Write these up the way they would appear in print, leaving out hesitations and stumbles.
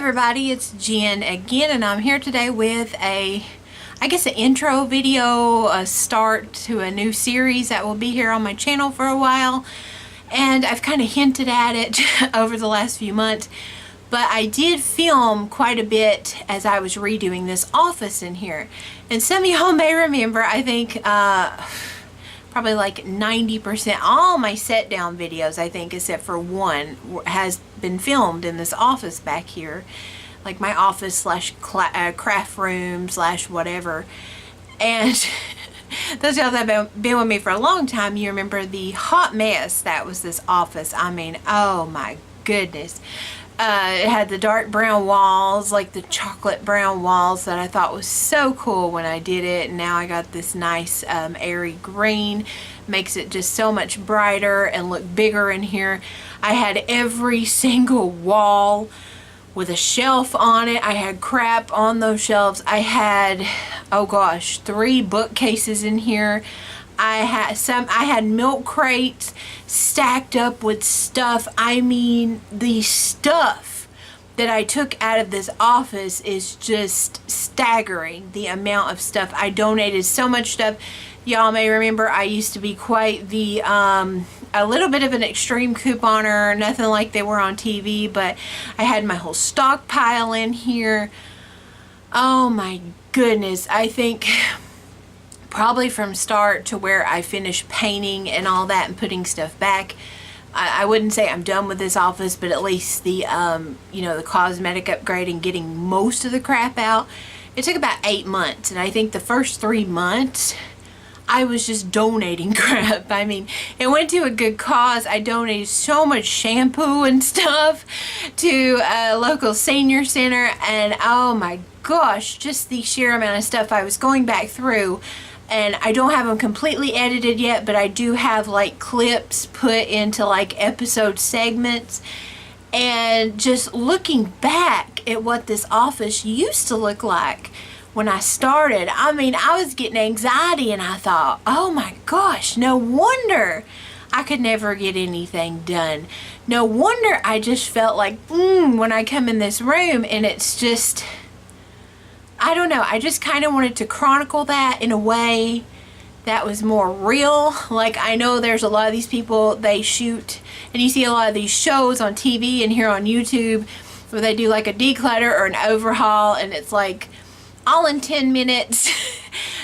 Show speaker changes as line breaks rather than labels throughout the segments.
everybody, it's Jen again, and I'm here today with an intro video, a start to a new series that will be here on my channel for a while. And I've kind of hinted at it over the last few months, but I did film quite a bit as I was redoing this office in here. And some of y'all may remember, I think probably like 90%, all my set down videos, I think, except for one, has been filmed in this office back here. Like my office slash craft room slash whatever. And those of y'all that have been with me for a long time, you remember the hot mess that was this office. I mean, oh my goodness. It had the dark brown walls, like the chocolate brown walls that I thought was so cool when I did it. And now I got this nice airy green. Makes it just so much brighter and look bigger in here. I had every single wall with a shelf on it. I had crap on those shelves. I had, oh gosh, 3 bookcases in here. I had milk crates stacked up with stuff. I mean, the stuff that I took out of this office is just staggering, the amount of stuff. I donated so much stuff. Y'all may remember I used to be quite the a little bit of an extreme couponer, nothing like they were on TV, but I had my whole stockpile in here. Oh my goodness, I think probably from start to where I finished painting and all that and putting stuff back, I wouldn't say I'm done with this office, but at least the the cosmetic upgrade and getting most of the crap out, it took about 8 months. And I think the first 3 months I was just donating crap. I mean, it went to a good cause. I donated so much shampoo and stuff to a local senior center, and oh my gosh, just the sheer amount of stuff I was going back through. And I don't have them completely edited yet, but I do have like clips put into like episode segments. And just looking back at what this office used to look like when I started, I mean, I was getting anxiety, and I thought, oh my gosh, no wonder I could never get anything done. No wonder I just felt like, when I come in this room, and it's just, I don't know, I just kind of wanted to chronicle that in a way that was more real. Like, I know there's a lot of these people, they shoot, and you see a lot of these shows on TV and here on YouTube where they do like a declutter or an overhaul, and it's like all in 10 minutes,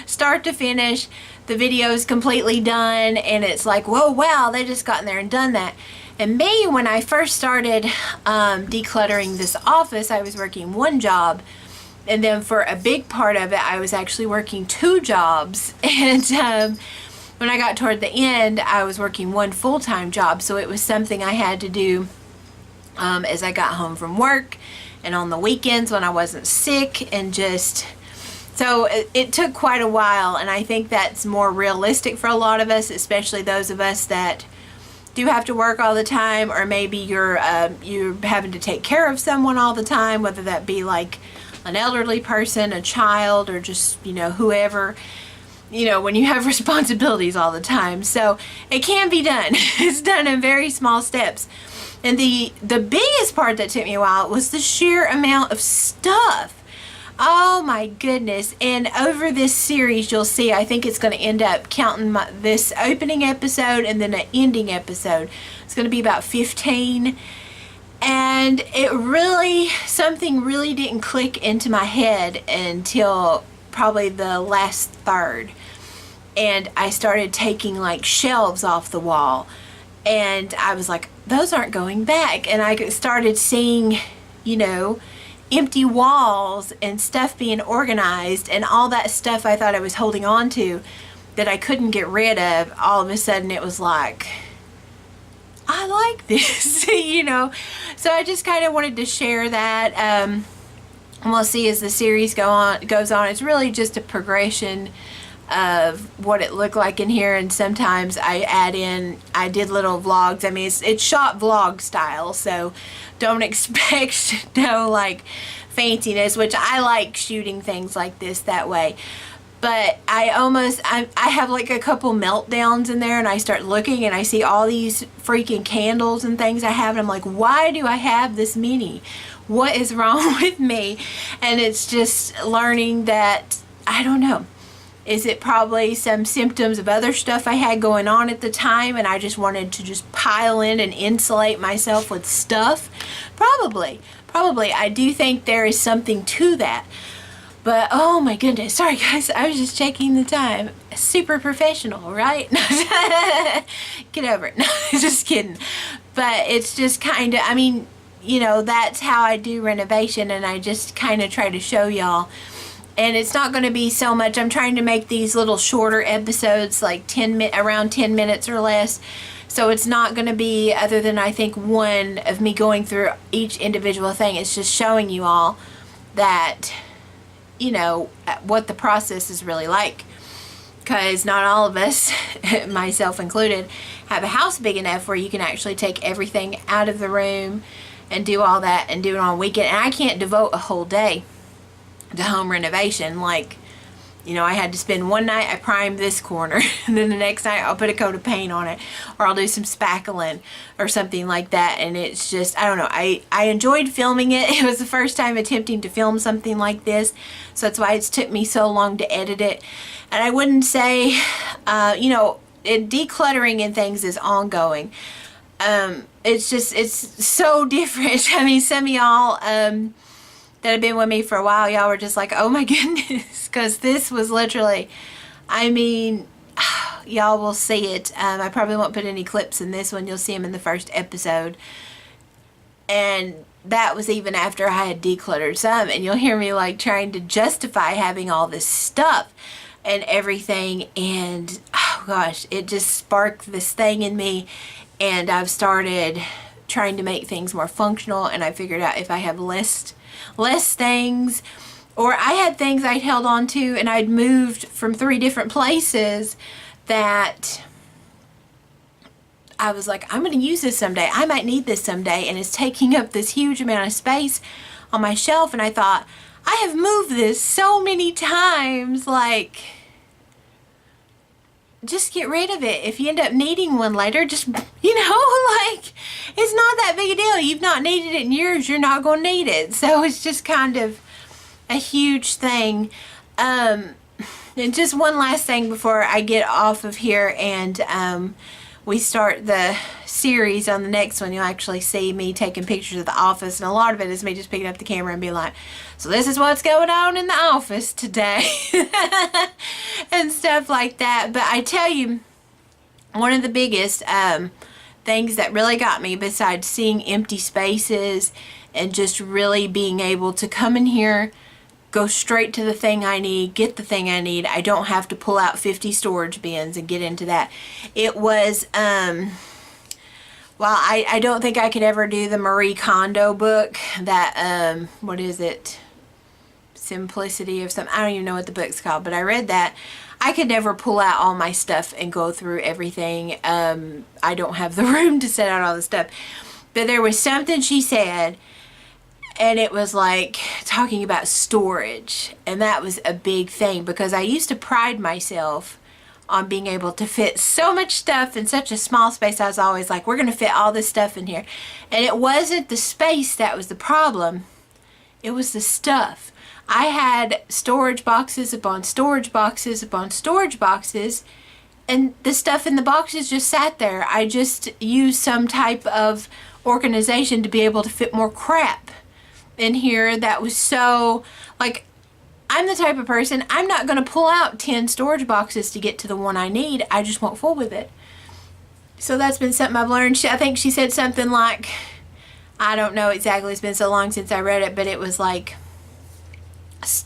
start to finish, the video is completely done, and it's like, whoa, wow, they just got in there and done that. And me, when I first started decluttering this office, I was working 1 job. And then for a big part of it, I was actually working 2 jobs. And when I got toward the end, I was working 1 full-time job. So it was something I had to do as I got home from work and on the weekends when I wasn't sick, and just, so it took quite a while. And I think that's more realistic for a lot of us, especially those of us that do have to work all the time, or maybe you're having to take care of someone all the time, whether that be like an elderly person, a child, or just, whoever, when you have responsibilities all the time. So it can be done. It's done in very small steps. And the biggest part that took me a while was the sheer amount of stuff. Oh my goodness. And over this series, you'll see, I think it's going to end up counting this opening episode and then an ending episode. It's going to be about 15. And it really, something really didn't click into my head until probably the last third. And I started taking like shelves off the wall. And I was like, those aren't going back. And I started seeing, empty walls and stuff being organized, and all that stuff I thought I was holding on to that I couldn't get rid of. All of a sudden it was like, I like this, So I just kind of wanted to share that. And we'll see as the series goes on. It's really just a progression of what it looked like in here, and sometimes I did little vlogs. I mean, it's shot vlog style, so don't expect no like fanciness, which I like shooting things like this that way. But I have like a couple meltdowns in there, and I start looking and I see all these freaking candles and things I have, and I'm like, why do I have this many? What is wrong with me? And it's just learning that, I don't know. Is it probably some symptoms of other stuff I had going on at the time, and I just wanted to just pile in and insulate myself with stuff? Probably. I do think there is something to that. But, oh my goodness, sorry guys, I was just checking the time. Super professional, right? Get over it. No, just kidding. But it's just kind of, I mean, you know, that's how I do renovation, and I just kind of try to show y'all. And it's not going to be so much, I'm trying to make these little shorter episodes, like around 10 minutes or less. So it's not going to be, other than I think one of me going through each individual thing. It's just showing you all that, you know, what the process is really like. Because not all of us, myself included, have a house big enough where you can actually take everything out of the room and do all that and do it on a weekend. And I can't devote a whole day to home renovation. Like, you know, I had to spend one night, I primed this corner, and then the next night I'll put a coat of paint on it, or I'll do some spackling or something like that. And it's just, I don't know, I enjoyed filming it. It was the first time attempting to film something like this, so that's why it's took me so long to edit it. And I wouldn't say, you know, decluttering and things is ongoing. It's just, it's so different. I mean, some of y'all that have been with me for a while, y'all were just like, oh my goodness, because this was literally, I mean, y'all will see it. I probably won't put any clips in this one. You'll see them in the first episode. And that was even after I had decluttered some, and you'll hear me like trying to justify having all this stuff and everything. And oh gosh, it just sparked this thing in me, and I've started trying to make things more functional. And I figured out if I have less things, or I had things I'd held on to and I'd moved from 3 different places, that I was like, I'm going to use this someday. I might need this someday, and it's taking up this huge amount of space on my shelf. And I thought, I have moved this so many times, like, just get rid of it. If you end up needing one later, just, you know, like, it's not that big a deal. You've not needed it in years, you're not going to need it. So it's just kind of a huge thing. And just one last thing before I get off of here and we start the series on the next one. You'll actually see me taking pictures of the office, and a lot of it is me just picking up the camera and being like, so this is what's going on in the office today and stuff like that. But I tell you, one of the biggest things that really got me, besides seeing empty spaces and just really being able to come in here, go straight to the thing I need, get the thing I need. I don't have to pull out 50 storage bins and get into that. It was, well, I don't think I could ever do the Marie Kondo book, that, what is it? Simplicity of something. I don't even know what the book's called, but I read that. I could never pull out all my stuff and go through everything. I don't have the room to set out all the stuff. But there was something she said, and it was like talking about storage, and that was a big thing, because I used to pride myself on being able to fit so much stuff in such a small space. I was always like, we're going to fit all this stuff in here. And it wasn't the space that was the problem. It was the stuff. I had storage boxes upon storage boxes upon storage boxes, and the stuff in the boxes just sat there. I just used some type of organization to be able to fit more crap in here that was so, like, I'm the type of person, I'm not going to pull out 10 storage boxes to get to the one I need. I just won't fool with it. So that's been something I've learned. I think she said something like, I don't know exactly, it's been so long since I read it, but it was like,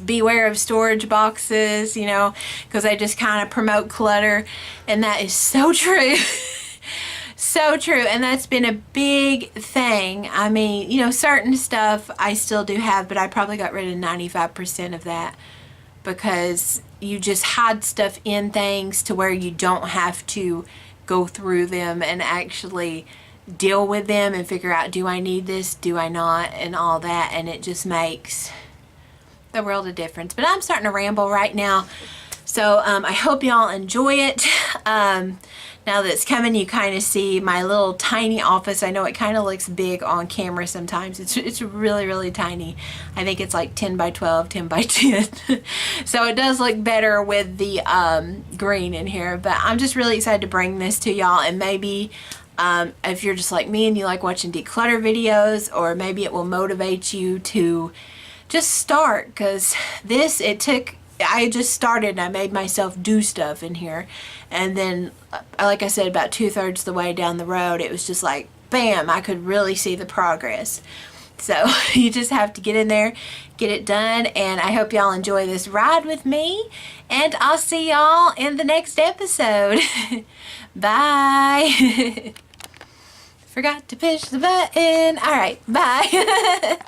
beware of storage boxes, you know, because they just kind of promote clutter. And that is so true. So true. And that's been a big thing. I mean, you know, certain stuff I still do have, but I probably got rid of 95% of that, because you just hide stuff in things to where you don't have to go through them and actually deal with them and figure out, do I need this, do I not, and all that. And it just makes the world of difference. But I'm starting to ramble right now, So I hope y'all enjoy it. Now that it's coming, you kind of see my little tiny office. I know it kind of looks big on camera sometimes. It's really, really tiny. I think it's like 10 by 12, 10 by 10. So it does look better with the green in here. But I'm just really excited to bring this to y'all. And maybe if you're just like me and you like watching declutter videos, or maybe it will motivate you to just start. Because this, I just started and I made myself do stuff in here, and then like I said, about 2/3 of the way down the road, it was just like bam, I could really see the progress. So you just have to get in there, get it done, and I hope y'all enjoy this ride with me, and I'll see y'all in the next episode. Bye. Forgot to push the button. All right, bye.